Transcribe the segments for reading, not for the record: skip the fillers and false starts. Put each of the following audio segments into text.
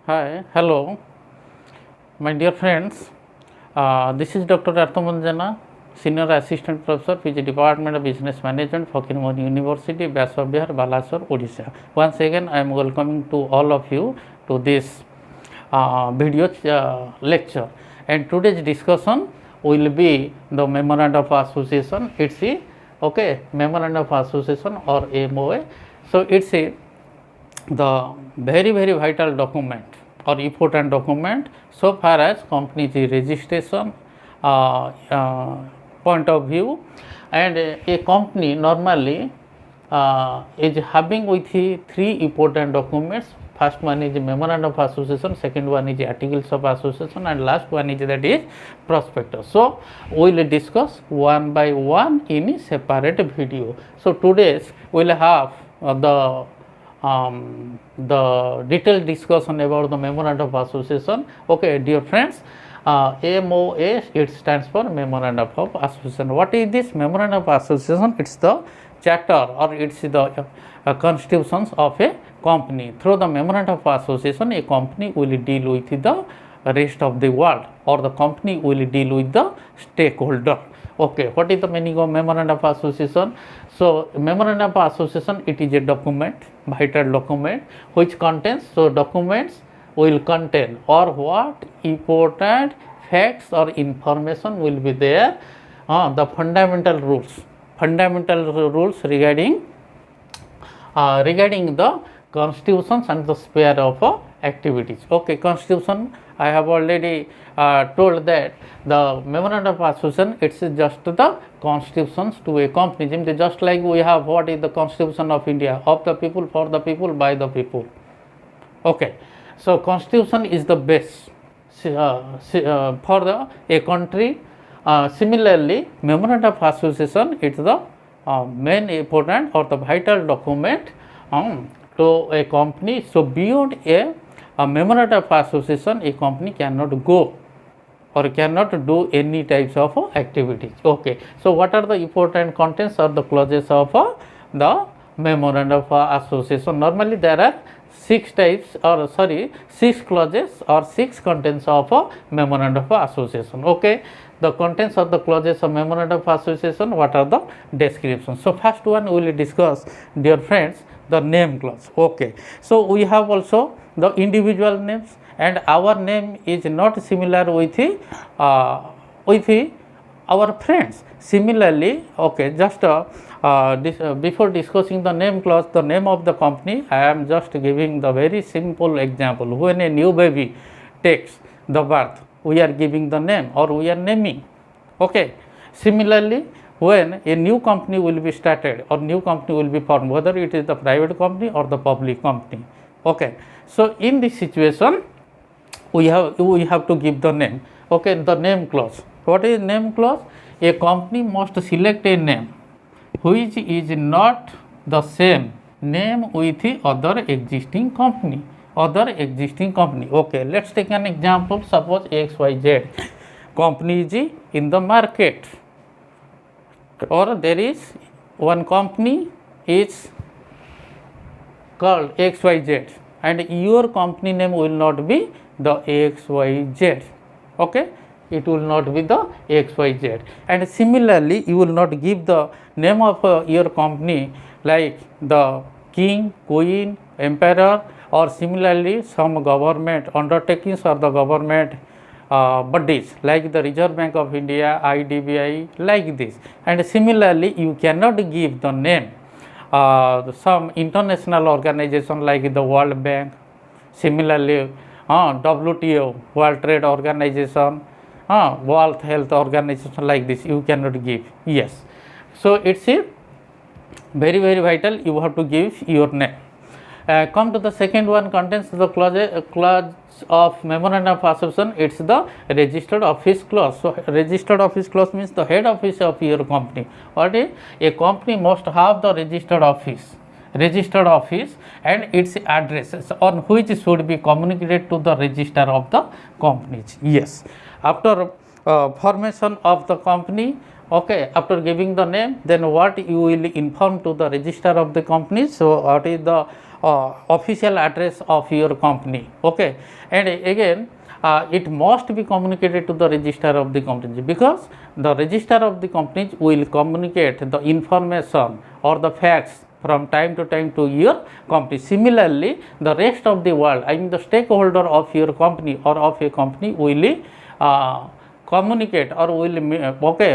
Hi, hello, my dear friends. This is Dr. Arthamanjana, Senior Assistant Professor, PG Department of Business Management, Fakirmoni University, Vyasabihar, Balasore, Odisha. Once again, I am welcoming to all of you to this video lecture. And today's discussion will be the Memorandum of Association. It's a Memorandum of Association or MOA. So it's the very vital document or important document so far as company registration point of view, and a company normally is having with three important documents. First one is Memorandum of Association, second one is Articles of Association, and last one is that is prospectus. So we will discuss one by one in a separate video. So today's we will have the detailed discussion about the Memorandum of Association. Okay, dear friends, MOA, it stands for Memorandum of Association. What is this Memorandum of Association? It's the charter or it's the constitutions of a company. Through the Memorandum of Association, a company will deal with the rest of the world, or the company will deal with the stakeholder. Okay, what is the meaning of Memorandum of Association? So Memorandum of Association, it is a document, vital document which contains, so documents will contain or what important facts or information will be there, the fundamental rules regarding the constitutions and the sphere of activities. Okay, constitution, I have already told that the Memorandum of Association, it's just the constitutions to a company, just like we have what is the Constitution of India, of the people, for the people, by the people. Okay, so constitution is the base for a country. Similarly, Memorandum of Association, it's the main important or the vital document to a company. So beyond a Memorandum of Association, a company cannot go or cannot do any types of activities. Okay, so what are the important contents or the clauses of the Memorandum of Association? Normally there are six clauses or six contents of Memorandum of Association. Okay, the contents of the clauses of Memorandum of Association, what are the descriptions? So first one we will discuss, dear friends, the name clause. Okay, so we have also the individual names, and our name is not similar with our friends. Similarly, okay, just before discussing the name clause, the name of the company, I am just giving the very simple example. When a new baby takes the birth, we are giving the name or we are naming. Okay, similarly, when a new company will be started or new company will be formed, whether it is the private company or the public company. Okay, so in this situation, we have to give the name. Okay, the name clause. What is name clause? A company must select a name which is not the same name with the other existing company. Okay, let's take an example. Suppose XYZ company is in the market, or there is one company is called XYZ, and your company name will not be the XYZ. Okay, it will not be the XYZ. And similarly, you will not give the name of your company like the king, queen, emperor, or similarly some government undertakings or the government bodies like the Reserve Bank of India, IDBI, like this. And similarly, you cannot give the name some international organization like the World Bank, similarly WTO, World Trade Organization, World Health Organization, like this you cannot give. Yes, so it's a very vital, you have to give your name. Come to the second one, contains the clause of Memorandum of Association. It's the registered office clause. So registered office clause means the head office of your company. What is a company must have the registered office and its addresses on which should be communicated to the register of the companies. Yes, after formation of the company, okay, after giving the name, then what you will inform to the register of the company. So what is the official address of your company. Okay, and again it must be communicated to the register of the companies, because the register of the companies will communicate the information or the facts from time to time to your company. Similarly, the rest of the world, I mean the stakeholder of your company or of a company, will communicate or will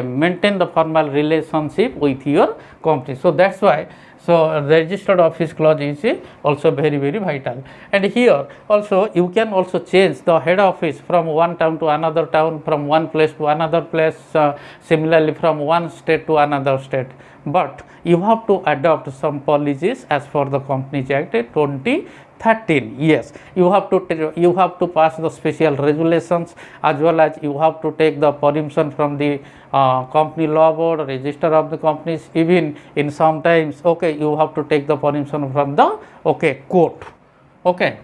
maintain the formal relationship with your company. So that's why registered office clause is also very vital. And here also you can also change the head office from one town to another town, from one place to another place, similarly from one state to another state. But you have to adopt some policies as per the Companies Act 2013. Yes, you have to pass the special regulations, as well as you have to take the permission from the company law board, register of the companies. Even in sometimes, okay, you have to take the permission from the court. Okay,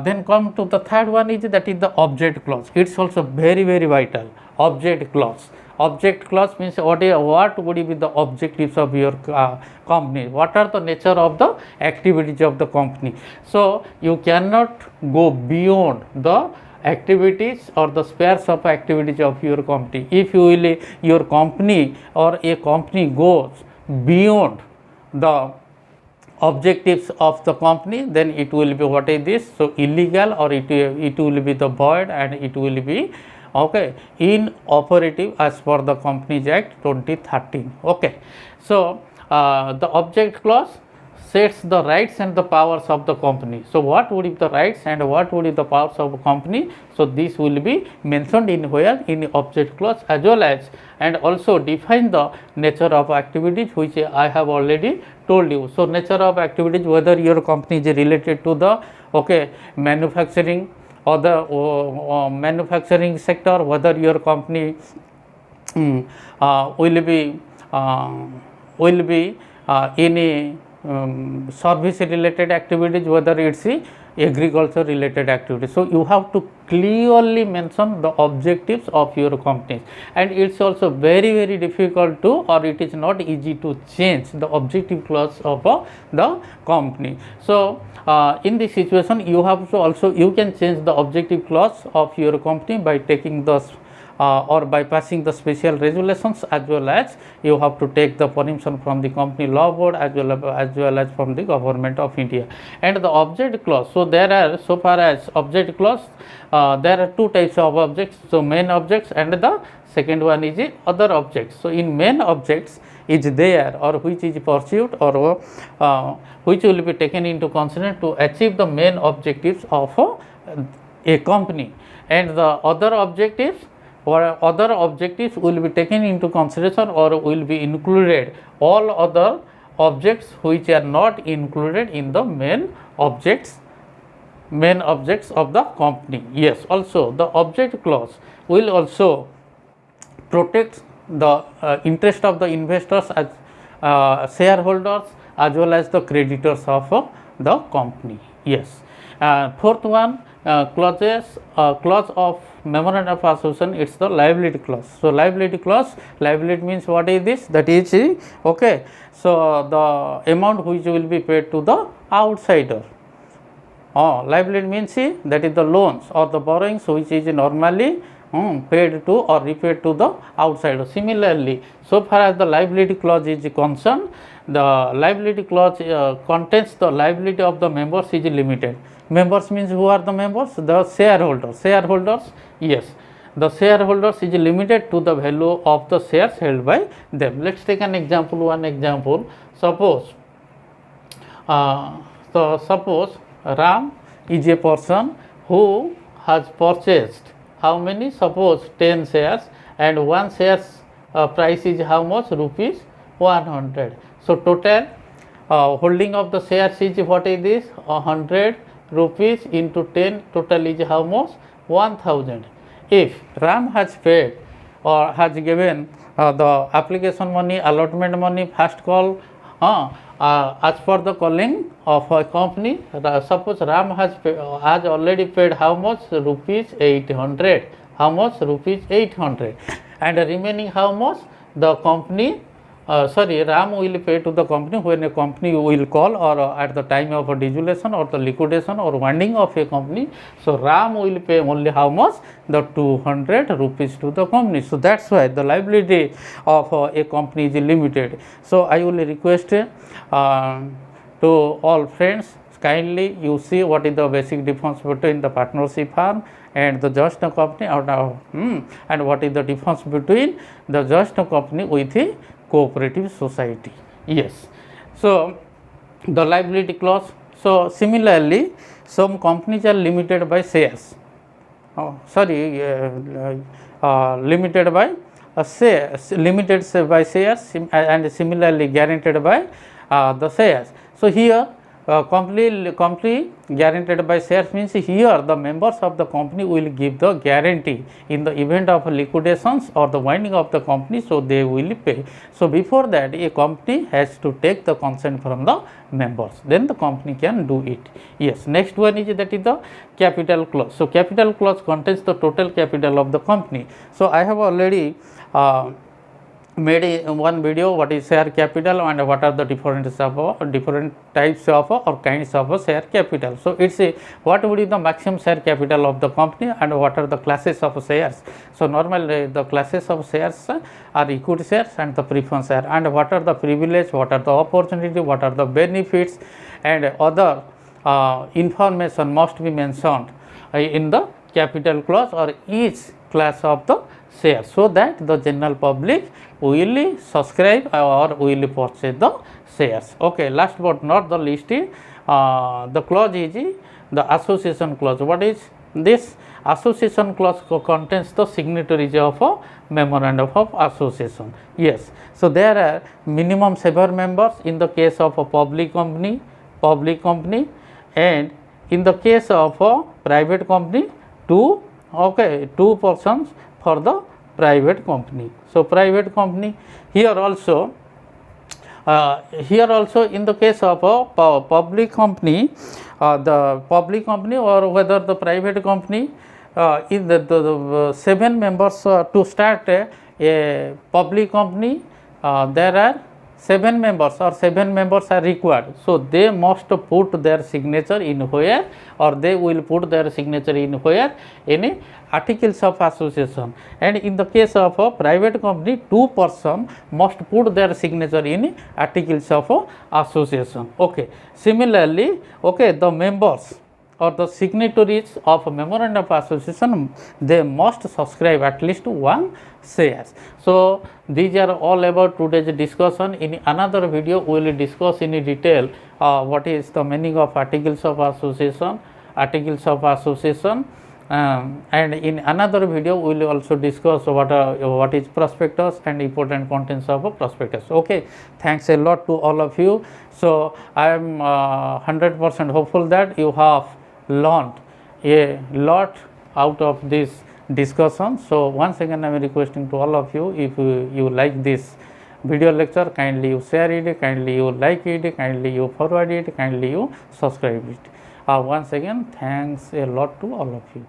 then come to the third one, is that is the object clause. It's also very vital. Object clause. Object clause means what would be the objectives of your company, what are the nature of the activities of the company. So you cannot go beyond the activities or the spheres of activities of your company. If your company or a company goes beyond the objectives of the company, then it will be what is this? So illegal, or it will be the void, and it will be inoperative as per the Companies Act 2013. Okay, so the object clause sets the rights and the powers of the company. So what would be the rights and what would be the powers of a company? So this will be mentioned in the object clause, as well as and also define the nature of activities, which I have already told you. So nature of activities, whether your company is related to the manufacturing or the manufacturing sector, whether your company will be in a service related activities, whether it's agriculture related activities. So you have to clearly mention the objectives of your companies, and it's also very difficult to, or it is not easy to change the objective clause of the company. So in this situation, you have to also, you can change the objective clause of your company by taking the or by passing the special regulations, as well as you have to take the permission from the company law board, as well as from the government of India. And the object clause, so there are, so far as object clause, there are two types of objects. So main objects, and the second one is other objects. So in main objects is there, or which is pursued, or which will be taken into consideration to achieve the main objectives of a company, and the other objectives will be taken into consideration, or will be included all other objects which are not included in the main objects of the company. Yes, also the object clause will also protect the interest of the investors as shareholders, as well as the creditors of the company. Yes. Fourth one, clause of Memorandum of Association, it's the liability clause. So liability clause, liability means what is this? That is so the amount which will be paid to the outsider. Liability means that is the loans or the borrowings which is normally paid to or repaid to the outsider. Similarly, so far as the liability clause is concerned, the liability clause contains the liability of the members is limited. Members means who are the members? The shareholders. Yes, the shareholders is limited to the value of the shares held by them. Let's take an example. One example. Suppose Ram is a person who has purchased how many? Suppose 10 shares, and one shares price is how much? Rupees 100. So total holding of the shares is what is this? 100 rupees into 10, total is how much? 1000. If Ram has paid or has given the application money, allotment money, first call, as per the calling of a company, suppose Ram has already paid how much? Rupees 800. How much? Rupees 800. And remaining how much? The company RAM will pay to the company when a company will call, or at the time of a dissolution or the liquidation or winding of a company. So RAM will pay only how much? The 200 rupees to the company. So that's why the liability of a company is limited. So I will request to all friends, kindly you see what is the basic difference between the partnership firm and the just company, and what is the difference between the just company with the cooperative society. Yes. So the liability clause. So similarly, some companies are limited by shares. Limited by shares, limited by shares, and similarly guaranteed by the shares. So here company guaranteed by shares means here the members of the company will give the guarantee in the event of liquidations or the winding of the company, so they will pay. So before that a company has to take the consent from the members, then the company can do it. Yes. Next one is that is the capital clause. So capital clause contains the total capital of the company. So I have already made one video what is share capital and what are the different types of or kinds of share capital. So it's a what would be the maximum share capital of the company and what are the classes of shares. So normally the classes of shares are equity shares and the preference share, and what are the privilege, what are the opportunity, what are the benefits, and other information must be mentioned in the capital clause or each class of the share, so that the general public will subscribe or will purchase the shares. Okay. Last but not the least is the clause is the association clause. What is this? Association clause contains the signatories of a memorandum of association. Yes. So there are minimum 7 members in the case of a public company, and in the case of a private company 2 persons for the private company. So private company here also in the case of a public company, the public company or whether the private company, in the 7 members to start a public company, there are 7 members or 7 members are required. So they must put their signature in where, or they will put their signature in where, any articles of association. And in the case of a private company, 2 persons must put their signature in articles of association. Okay. Similarly, the members or the signatories of a memorandum of association, they must subscribe at least 1 shares. So these are all about today's discussion. In another video we will discuss in detail what is the meaning of articles of association, and in another video we will also discuss what is prospectus and important contents of a prospectus. Okay. Thanks a lot to all of you. So I am 100% hopeful that you have learned a lot out of this discussion. So once again I am requesting to all of you, if you like this video lecture, kindly you share it, kindly you like it, kindly you forward it, kindly you subscribe it. Once again, thanks a lot to all of you.